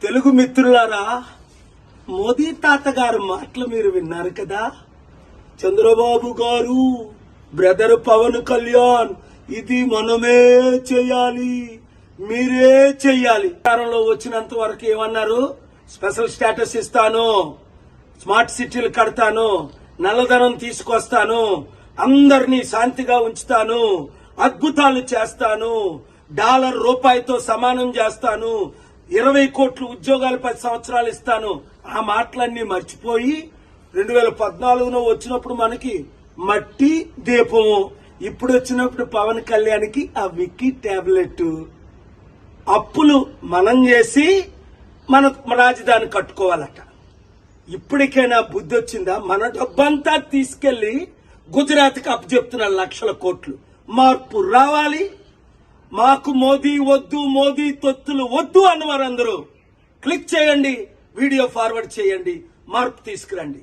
తెలుగు మిత్రులారా, మోదీ తాతగారు మాటలు మీరు విన్నారు కదా. చంద్రబాబు గారు, బ్రదర్ పవన్ కళ్యాణ్, ఇది మనమే చేయాలి, మీరే చెయ్యాలి. అధికారంలో వచ్చినంత వరకు ఏమన్నారు? స్పెషల్ స్టేటస్ ఇస్తాను, స్మార్ట్ సిటీలు కడతాను, నల్లధనం తీసుకొస్తాను, అందరినీ శాంతిగా ఉంచుతాను, అద్భుతాలు చేస్తాను, డాలర్ రూపాయితో సమానం చేస్తాను, 20 కోట్ల ఉద్యోగాలు 10 సంవత్సరాలు ఇస్తాను. ఆ మాటలన్నీ మర్చిపోయి 2014లో వచ్చినప్పుడు మనకి మట్టి దీపము, ఇప్పుడు వచ్చినప్పుడు పవన్ కళ్యాణ్కి ఆ విక్కీ టాబ్లెట్. అప్పులు మనం చేసి మన రాజధాని కట్టుకోవాలట. ఇప్పటికైనా బుద్ధి వచ్చిందా? మన డబ్బంతా తీసుకెళ్లి గుజరాత్కి అప్పచెప్తున్న లక్షల కోట్లు. మార్పు రావాలి. మాకు మోదీ వద్దు, మోదీ తొత్తులు వద్దు అన్నవారు అందరూ క్లిక్ చేయండి, వీడియో ఫార్వర్డ్ చేయండి, మార్పు తీసుకురండి.